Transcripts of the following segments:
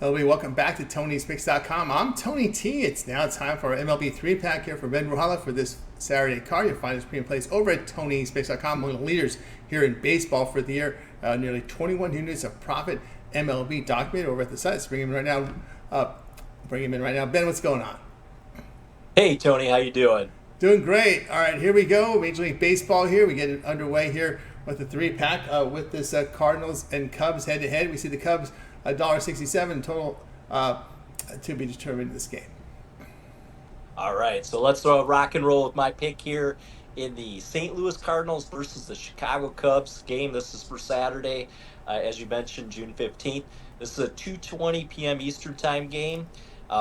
Hello, welcome back to Tony'sPicks.com. I'm Tony T. It's now time for our MLB 3-pack here for Ben Ruhala for this Saturday card. You'll find his premium plays over at Tony'sPicks.com, one of the leaders here in baseball for the year. Nearly 21 units of profit MLB documented over at the site. Let's bring him in right now. Ben, what's going on? Hey Tony, how you doing? Doing great. All right, here we go. Major League Baseball here. We get it underway here with the 3-pack with this Cardinals and Cubs head-to-head. We see the Cubs $1.67 total to be determined in this game. All right, so let's rock and roll with my pick here in the St. Louis Cardinals versus the Chicago Cubs game. This is for Saturday, as you mentioned, June 15th. This is a 2:20 p.m. Eastern Time game.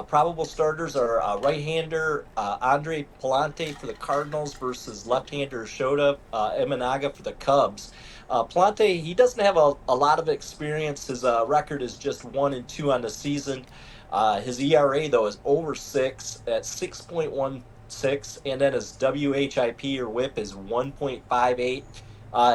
Probable starters are right-hander Andre Palante for the Cardinals versus left-hander Shota Imanaga for the Cubs. Palante, he doesn't have a lot of experience. His record is just 1-2 on the season. His ERA, though, is over 6 at 6.16, and then his WHIP or whip is 1.58.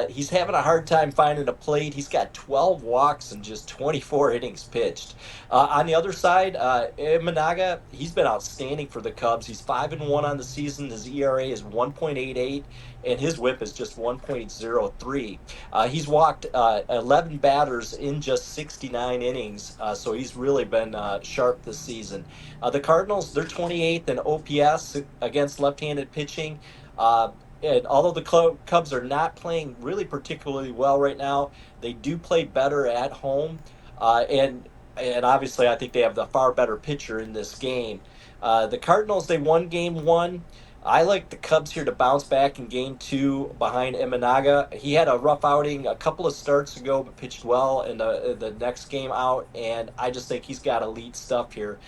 He's having a hard time finding a plate. He's got 12 walks and just 24 innings pitched. On the other side, Managa, he's been outstanding for the Cubs. He's 5-1 on the season. His ERA is 1.88, and his whip is just 1.03. He's walked 11 batters in just 69 innings, so he's really been sharp this season. The Cardinals, they're 28th in OPS against left-handed pitching. And although the Cubs are not playing really particularly well right now, they do play better at home, and obviously I think they have the far better pitcher in this game. The Cardinals, they won game one. I like the Cubs here to bounce back in game two behind Imanaga. He had a rough outing a couple of starts ago, but pitched well in the next game out, and I just think he's got elite stuff here.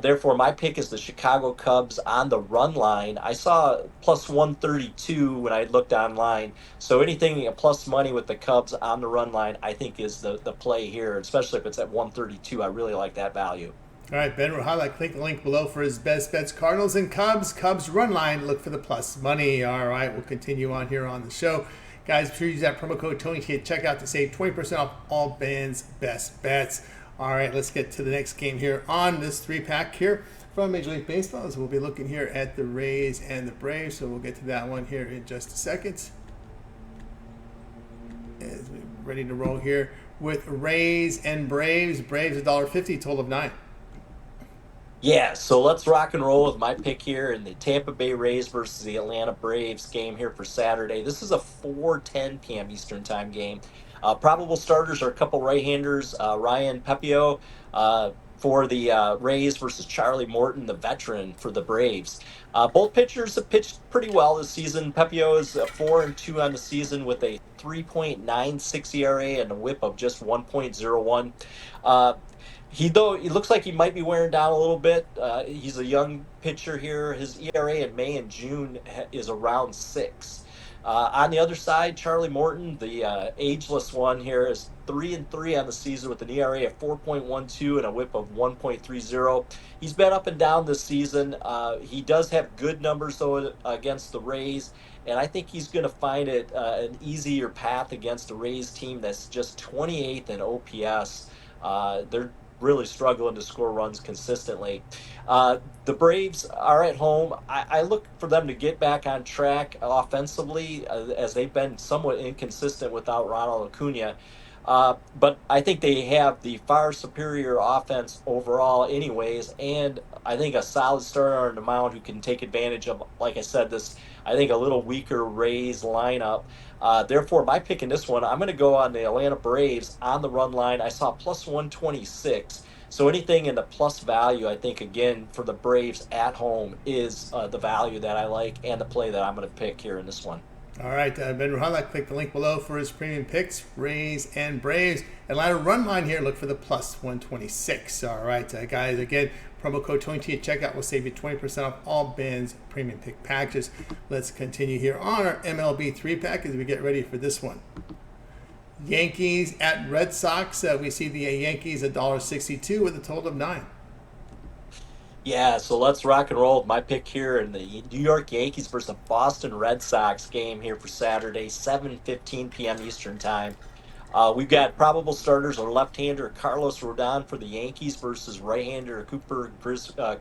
Therefore, my pick is the Chicago Cubs on the run line. I saw plus 132 when I looked online, so anything plus money with the Cubs on the run line, I think is the play here, especially if it's at 132. I really like that value. All right, Ben Ruhala, click the link below for his best bets. Cardinals and Cubs. Cubs run line. Look for the plus money. All right, we'll continue on here on the show. Guys, be sure to use that promo code Tony to check out to save 20% off all Ben's best bets. All right, let's get to the next game here on this 3-pack here from Major League Baseball. So we'll be looking here at the Rays and the Braves. So we'll get to that one here in just a second. As we're ready to roll here with Rays and Braves. Braves $1.50, total of 9. Yeah, so let's rock and roll with my pick here in the Tampa Bay Rays versus the Atlanta Braves game here for Saturday. This is a 4:10 p.m. Eastern Time game. Probable starters are a couple right-handers, Ryan Pepio for the Rays versus Charlie Morton, the veteran for the Braves. Both pitchers have pitched pretty well this season. Pepio is 4-2 on the season with a 3.96 ERA and a whip of just 1.01. He looks like he might be wearing down a little bit. He's a young pitcher here. His ERA in May and June is around 6. On the other side, Charlie Morton, the ageless one here, is 3-3 on the season with an ERA of 4.12 and a WHIP of 1.30. He's been up and down this season. He does have good numbers though against the Rays, and I think he's going to find it an easier path against the Rays team that's just 28th in OPS. They're really struggling to score runs consistently. The Braves are at home. I look for them to get back on track offensively as they've been somewhat inconsistent without Ronald Acuna. But I think they have the far superior offense overall anyways, and I think a solid starter on the mound who can take advantage of, like I said, this, I think, a little weaker Rays lineup. Therefore, my pick in this one, I'm going to go on the Atlanta Braves on the run line. I saw plus 126. So anything in the plus value, I think, again, for the Braves at home is the value that I like and the play that I'm going to pick here in this one. All right, Ben Ruhala, click the link below for his premium picks, Rays and Braves. Atlanta run line here, look for the plus 126. All right, guys, again, promo code Tony T at checkout will save you 20% off all Ben's premium pick packages. Let's continue here on our MLB 3-pack as we get ready for this one. Yankees at Red Sox. We see the Yankees $1.62 with a total of 9. Yeah, so let's rock and roll with my pick here in the New York Yankees versus the Boston Red Sox game here for Saturday, 7:15 p.m. Eastern Time. We've got probable starters or left-hander Carlos Rodon for the Yankees versus right-hander Cooper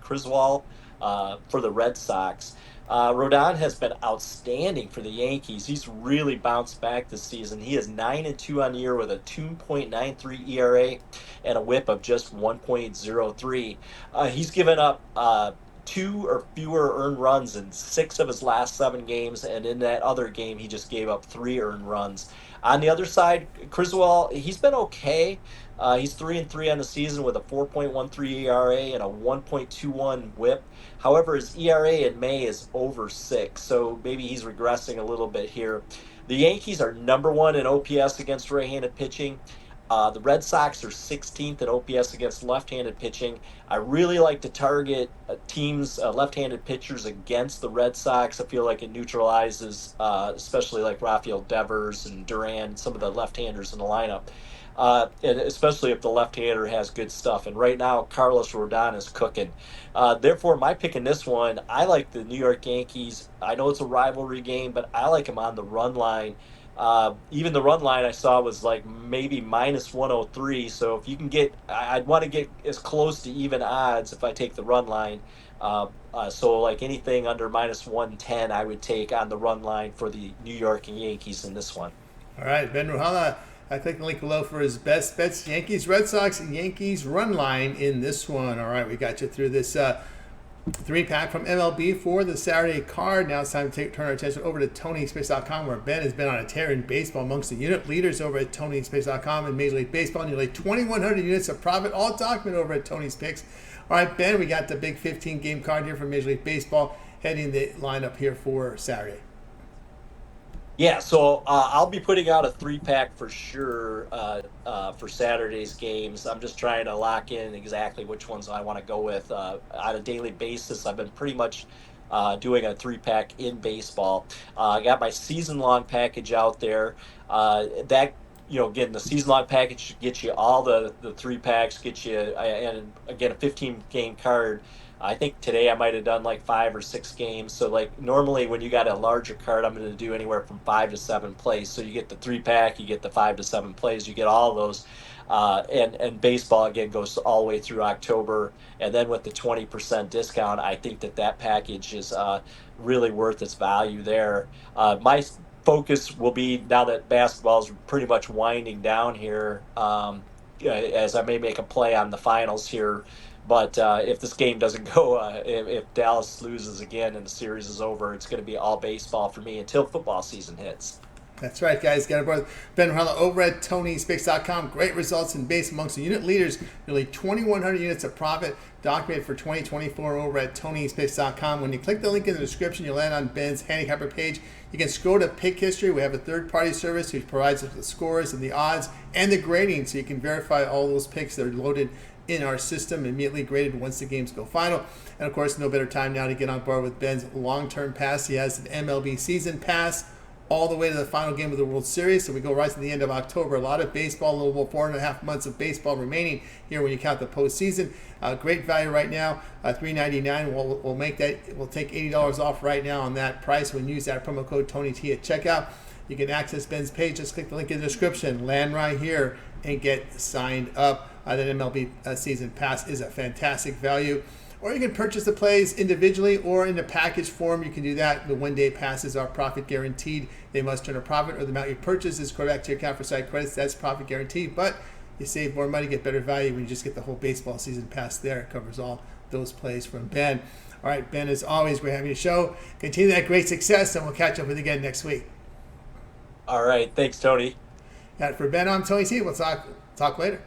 Criswell for the Red Sox. Rodon has been outstanding for the Yankees. He's really bounced back this season. He is 9-2 on the year with a 2.93 ERA and a WHIP of just 1.03. He's given up two or fewer earned runs in 6 of his last 7 games, and in that other game, he just gave up 3 earned runs. On the other side, Criswell, he's been okay. He's 3-3 on the season with a 4.13 ERA and a 1.21 WHIP. However, his ERA in May is over 6, so maybe he's regressing a little bit here. The Yankees are number one in OPS against right-handed pitching. The Red Sox are 16th in OPS against left-handed pitching. I really like to target teams, left-handed pitchers against the Red Sox. I feel like it neutralizes, especially like Rafael Devers and Duran, some of the left-handers in the lineup. And especially if the left-hander has good stuff. And right now, Carlos Rodon is cooking. Therefore, my pick in this one, I like the New York Yankees. I know it's a rivalry game, but I like them on the run line. Even the run line I saw was like maybe minus 103. So if you can get, I'd want to get as close to even odds if I take the run line. So like anything under minus 110, I would take on the run line for the New York Yankees in this one. All right, Ben Ruhala. I click the link below for his best bets. Yankees, Red Sox, Yankees run line in this one. All right, we got you through this 3-pack from MLB for the Saturday card. Now it's time to turn our attention over to TonySpace.com, where Ben has been on a tear in baseball amongst the unit leaders over at TonySpace.com in Major League Baseball. Nearly 2,100 units of profit, all documented over at Tony's Picks. All right, Ben, we got the big 15-game card here from Major League Baseball heading the lineup here for Saturday. Yeah, so I'll be putting out a 3-pack for sure for Saturday's games. I'm just trying to lock in exactly which ones I want to go with on a daily basis. I've been pretty much doing a 3-pack in baseball. I got my season-long package out there. Again, the season-long package gets you all the 3-packs, gets you, and again, a 15-game card. I think today I might have done like 5 or 6 games. So like normally when you got a larger card, I'm going to do anywhere from 5 to 7 plays. So you get the 3-pack, you get the 5 to 7 plays, you get all those. And baseball again goes all the way through October. And then with the 20% discount, I think that package is really worth its value there. My focus will be, now that basketball is pretty much winding down here, as I may make a play on the finals here. But if this game doesn't go, if Dallas loses again and the series is over, it's going to be all baseball for me until football season hits. That's right, guys. Got it, Ben Ruhala over at TonySpace.com. Great results in base amongst the unit leaders. Nearly 2,100 units of profit documented for 2024 over at TonySpace.com. When you click the link in the description, you'll land on Ben's handicapper page. You can scroll to pick history. We have a third-party service which provides us with the scores and the odds and the grading, so you can verify all those picks that are loaded in our system, immediately graded once the games go final. And of course, no better time now to get on board with Ben's long-term pass. He has an MLB season pass all the way to the final game of the World Series. So we go right to the end of October. A lot of baseball, a little over 4.5 months of baseball remaining here when you count the postseason. Great value right now, $3.99. We'll make that. We'll take $80 off right now on that price when you use that promo code TonyT at checkout. You can access Ben's page. Just click the link in the description. Land right here and get signed up. That MLB season pass is a fantastic value. Or you can purchase the plays individually or in a package form. You can do that. The one-day passes are profit guaranteed. They must turn a profit, or the amount you purchase is credited back to your account for side credits. That's profit guaranteed. But you save more money, get better value when you just get the whole baseball season pass there. It covers all those plays from Ben. All right, Ben, as always, we're having you show. Continue that great success, and we'll catch up with you again next week. All right. Thanks, Tony. For Ben, I'm Tony T. We'll talk later.